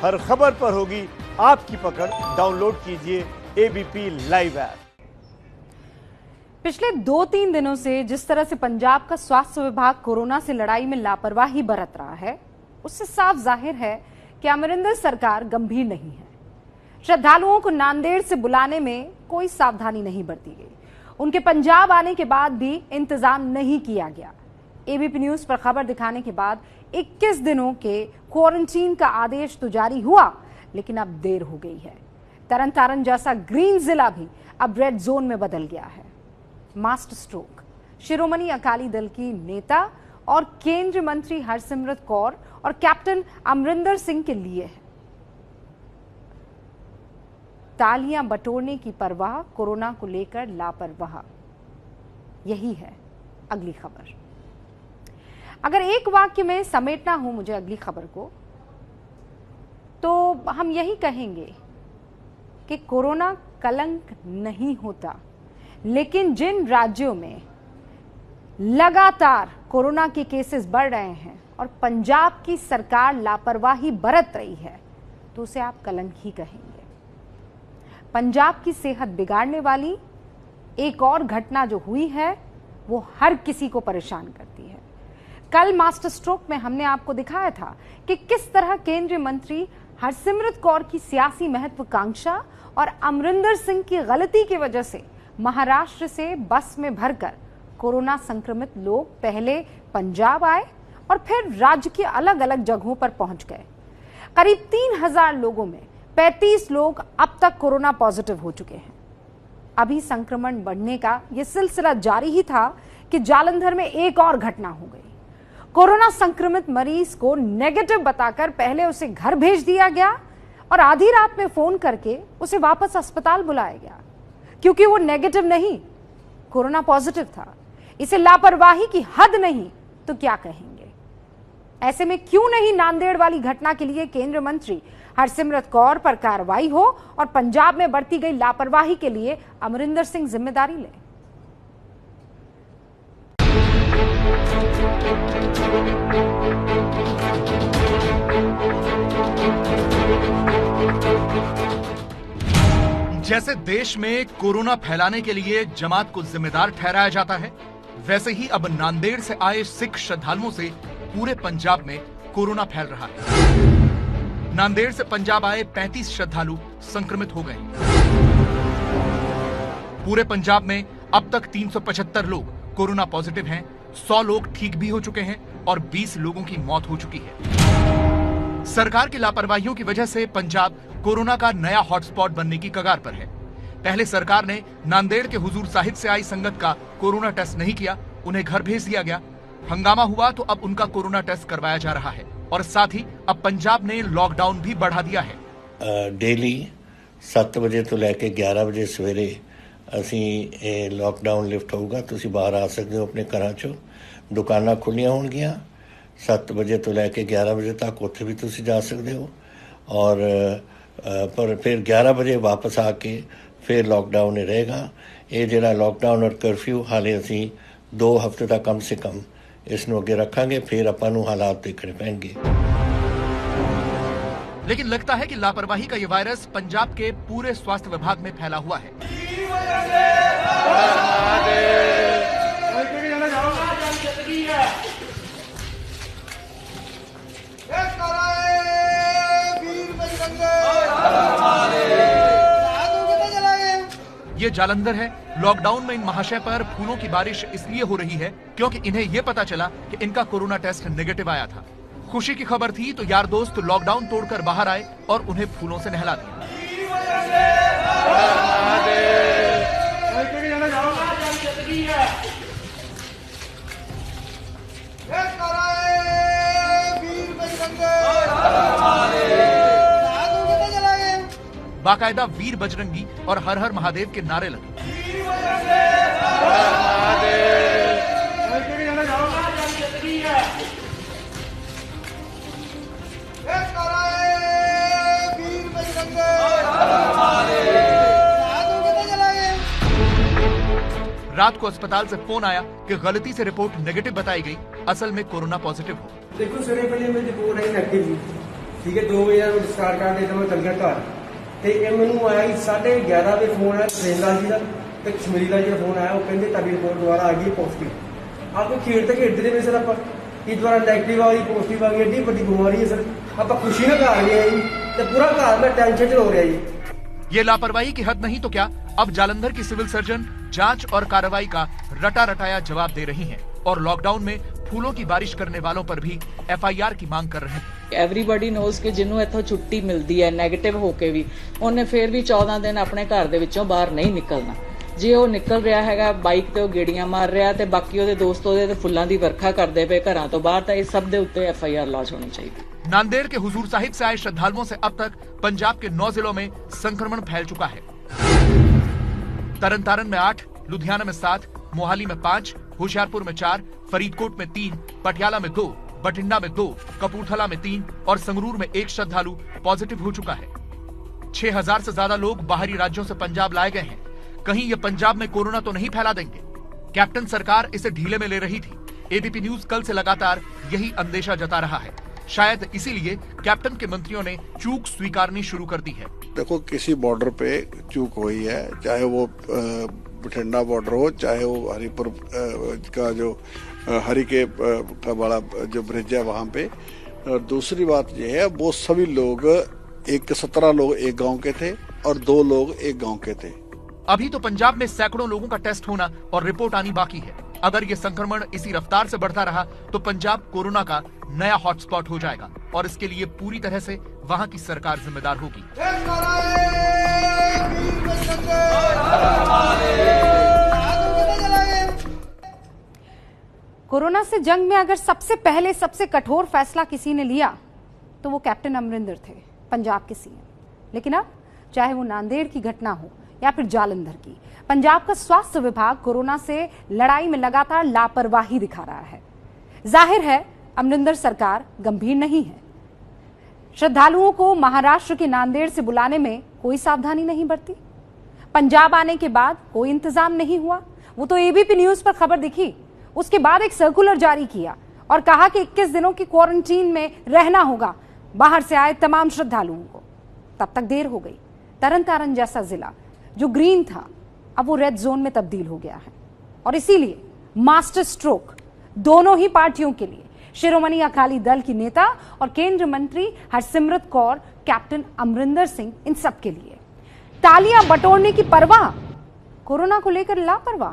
हर खबर पर होगी आपकी पकड़। डाउनलोड कीजिए एबीपी लाइव ऐप। पिछले 2-3 दिनों से जिस तरह से पंजाब का स्वास्थ्य विभाग कोरोना से लड़ाई में लापरवाही बरत रहा है, उससे साफ जाहिर है कि अमरिंदर सरकार गंभीर नहीं है। श्रद्धालुओं को नांदेड़ से बुलाने में कोई सावधानी नहीं बरती गई। उनके पंजाब आने के बाद भी इंतजाम नहीं किया गया। एबीपी न्यूज पर खबर दिखाने के बाद 21 दिनों के क्वारंटीन का आदेश तो जारी हुआ, लेकिन अब देर हो गई है। तरन तारण जैसा ग्रीन जिला भी अब रेड जोन में बदल गया है। मास्टर स्ट्रोक शिरोमणि अकाली दल की नेता और केंद्रीय मंत्री हरसिमरत कौर और कैप्टन अमरिंदर सिंह के लिए है। तालियां बटोरने की परवाह, कोरोना को लेकर लापरवाह। यही है अगली खबर। अगर एक वाक्य में समेटना हो मुझे अगली खबर को, तो हम यही कहेंगे कि कोरोना कलंक नहीं होता, लेकिन जिन राज्यों में लगातार कोरोना के केसेस बढ़ रहे हैं और पंजाब की सरकार लापरवाही बरत रही है, तो उसे आप कलंक ही कहेंगे। पंजाब की सेहत बिगाड़ने वाली एक और घटना जो हुई है, वो हर किसी को परेशान करती है। कल मास्टर स्ट्रोक में हमने आपको दिखाया था कि किस तरह केंद्रीय मंत्री हरसिमरत कौर की सियासी महत्वाकांक्षा और अमरिंदर सिंह की गलती की वजह से महाराष्ट्र से बस में भरकर कोरोना संक्रमित लोग पहले पंजाब आए और फिर राज्य की अलग अलग जगहों पर पहुंच गए। करीब 3000 लोगों में 35 लोग अब तक कोरोना पॉजिटिव हो चुके हैं। अभी संक्रमण बढ़ने का यह सिलसिला जारी ही था कि जालंधर में एक और घटना हो गई। कोरोना संक्रमित मरीज को नेगेटिव बताकर पहले उसे घर भेज दिया गया और आधी रात में फोन करके उसे वापस अस्पताल बुलाया गया, क्योंकि वो नेगेटिव नहीं, कोरोना पॉजिटिव था। इसे लापरवाही की हद नहीं तो क्या कहेंगे। ऐसे में क्यों नहीं नांदेड़ वाली घटना के लिए केंद्रीय मंत्री हरसिमरत कौर पर कार्रवाई हो और पंजाब में बरती गई लापरवाही के लिए अमरिंदर सिंह जिम्मेदारी ले। जैसे देश में कोरोना फैलाने के लिए जमात को जिम्मेदार ठहराया जाता है, वैसे ही अब नांदेड़ से आए सिख श्रद्धालुओं से पूरे पंजाब में कोरोना फैल रहा है। नांदेड़ से पंजाब आए 35 श्रद्धालु संक्रमित हो गए। पूरे पंजाब में अब तक 375 लोग कोरोना पॉजिटिव हैं, 100 लोग ठीक भी हो चुके हैं और 20 लोगों की मौत हो चुकी है। सरकार की लापरवाहियों की वजह से पंजाब कोरोना का नया हॉटस्पॉट बनने की कगार पर है। पहले सरकार ने नांदेड़ के हुजूर साहिब से आई संगत का कोरोना टेस्ट नहीं किया, उन्हें घर भेज दिया गया। हंगामा हुआ तो अब उनका कोरोना टेस्ट करवाया जा रहा है और साथ ही अब पंजाब ने लॉकडाउन भी बढ़ा दिया है। डेली 7 ਵਜੇ ਤੋਂ ਲੈ ਕੇ 11 ਵਜੇ ਸਵੇਰੇ ਅਸੀਂ ਇਹ ਲੌਕਡਾਊਨ ਲਿਫਟ ਹੋਊਗਾ। ਤੁਸੀਂ ਬਾਹਰ ਆ ਸਕਦੇ ਹੋ ਆਪਣੇ ਘਰਾਂ ਚੋਂ, ਦੁਕਾਨਾਂ ਖੁੱਲੀਆਂ ਹੋਣਗੀਆਂ। 7 ਵਜੇ ਤੋਂ ਲੈ ਕੇ 11 ਵਜੇ ਤੱਕ ਉੱਥੇ ਵੀ ਤੁਸੀਂ ਜਾ ਸਕਦੇ ਹੋ ਔਰ पर फिर 11 ਵਜੇ ਵਾਪਸ ਆ ਕੇ फिर लॉकडाउन ही रहेगा। ये ਜਿਹੜਾ लॉकडाउन और कर्फ्यू हाले ਅਸੀਂ 2 ਹਫ਼ਤੇ ਦਾ कम से कम इसनों अगे रखांगे, फिर अपन हालात देखने पैणगे। लेकिन लगता है कि लापरवाही का ये वायरस पंजाब के पूरे स्वास्थ्य विभाग में फैला हुआ है। ये जालंधर है। लॉकडाउन में इन महाशय पर फूलों की बारिश इसलिए हो रही है क्योंकि इन्हें यह पता चला कि इनका कोरोना टेस्ट नेगेटिव आया था। खुशी की खबर थी तो यार दोस्त लॉकडाउन तोड़कर बाहर आए और उन्हें फूलों से नहला दिया। बाकायदा वीर बजरंगी और हर हर महादेव के नारे लगे। रात को अस्पताल से फोन आया कि गलती से रिपोर्ट नेगेटिव बताई गई, असल में कोरोना पॉजिटिव हो। देखो सर, पहले मेरी रिपोर्ट आई नेगेटिव थी, ठीक है 2 बजे मैं स्टार्ट कर देता मैं चल गया घर ਤੇ ਇਹ ਮੈਨੂੰ ਆਇਆ 11:30 ਵਜੇ ਫੋਨ ਆਇਆ ਸੇਂਦਾਲ ਜੀ ਦਾ ਤੇ ਕਸ਼ਮੀਰੀ ਦਾ ਜਿਹੜਾ ਫੋਨ ਆਇਆ ਉਹ ਕਹਿੰਦੇ ਤੁਹਾਡੀ ਰਿਪੋਰਟ ਦੁਬਾਰਾ ਆ ਗਈ ਪੋਜ਼ਿਟਿਵ ਆਪਕੋ ਖੇਡਦੇ ਰਹੇ ਸਰ ਆਪਾਂ ਕਿ ਦੁਬਾਰਾ ਨੈਗੇਟਿਵ ਆ ਗਈ ਪੋਜ਼ਿਟਿਵ ਆ ਗਈ ਏਡੀ ਵੱਡੀ ਬਿਮਾਰੀ ਹੈ ਸਰ ਆਪਾਂ ਖੁਸ਼ੀ ਨਾਲ ਘਰ ਗਏ ਜੀ ਤੇ ਪੂਰਾ ਘਰ ਮੈਂ ਟੈਨਸ਼ਨ ਚ ਹੋ ਰਿਹਾ ਜੀ। ये लापरवाही की हद नहीं तो क्या, अब जालंधर की सिविल सर्जन जांच और कार्रवाई का रटा रटाया जवाब दे रही हैं और लॉकडाउन में फूलों की बारिश करने वालों पर भी FIR की मांग कर रहे हैं। एवरीबॉडी नोज कि जिन्हों इत्थों छुट्टी मिलती है नैगेटिव होके भी उन्हें फिर भी 14 दिन अपने घर दे विचों बाहर नहीं निकलना। जे वो निकल रहा है बाइक ते गेड़ियां मार रहा ते बाकी ਉਹਦੇ ਦੋਸਤ ਉਹਦੇ ਤੇ ਫੁੱਲਾਂ ਦੀ ਵਰਖਾ ਕਰਦੇ ਪਏ ਘਰਾਂ ਤੋਂ ਬਾਹਰ ਤਾਂ ਇਹ ਸਭ ਦੇ ਉੱਤੇ FIR लॉन्च होनी चाहिए। नांदेड़ के हुजूर साहिब से आए श्रद्धालुओं से अब तक पंजाब के 9 जिलों में संक्रमण फैल चुका है। तरन तारन में 8, लुधियाना में 7, मोहाली में 5, होशियारपुर में 4, फरीदकोट में 3, पटियाला में 2, बठिंडा में 2, कपूरथला में 3 और संगरूर में 1 श्रद्धालु पॉजिटिव हो चुका है। 6000 से ज्यादा लोग बाहरी राज्यों से पंजाब लाए गए हैं। कहीं ये पंजाब में कोरोना तो नहीं फैला देंगे? कैप्टन सरकार इसे ढीले में ले रही थी। एबीपी न्यूज कल से लगातार यही अंदेशा जता रहा है। शायद इसीलिए कैप्टन के मंत्रियों ने चूक स्वीकारनी शुरू कर दी है। देखो किसी बॉर्डर पे चूक हुई है, चाहे वो बठिंडा बॉर्डर हो, चाहे वो हरिपुर का जो हरि के का बड़ा जो ब्रिज है वहां पे। और दूसरी बात ये है वो सभी लोग 17 लोग एक गांव के थे और 2 लोग एक गांव के थे। अभी तो पंजाब में सैकड़ों लोगों का टेस्ट होना और रिपोर्ट आनी बाकी है। अगर ये संक्रमण इसी रफ्तार से बढ़ता रहा तो पंजाब कोरोना का नया हॉटस्पॉट हो जाएगा और इसके लिए पूरी तरह से वहां की सरकार जिम्मेदार होगी। कोरोना से जंग में अगर सबसे पहले सबसे कठोर फैसला किसी ने लिया तो वो कैप्टन अमरिंदर थे, पंजाब के सीएम। लेकिन अब चाहे वो नांदेड़ की घटना हो या फिर जालंधर की, पंजाब का स्वास्थ्य विभाग कोरोना से लड़ाई में लगातार लापरवाही दिखा रहा है। जाहिर है अमरिंदर सरकार गंभीर नहीं है। श्रद्धालुओं को महाराष्ट्र के नांदेड़ से बुलाने में कोई सावधानी नहीं बरती। पंजाब आने के बाद कोई इंतजाम नहीं हुआ। वो तो एबीपी न्यूज पर खबर दिखी, उसके बाद एक सर्कुलर जारी किया और कहा कि 21 दिनों की क्वारंटीन में रहना होगा बाहर से आए तमाम श्रद्धालुओं को। तब तक देर हो गई। तरन तारन जैसा जिला जो ग्रीन था अब वो रेड जोन में तब्दील हो गया है और इसीलिए मास्टर स्ट्रोक दोनों ही पार्टियों के लिए, शिरोमणि अकाली दल की नेता और केंद्रीय मंत्री हरसिमरत कौर, कैप्टन अमरिंदर सिंह, इन सब के लिए तालियां बटोरने की परवाह, कोरोना को लेकर लापरवाह।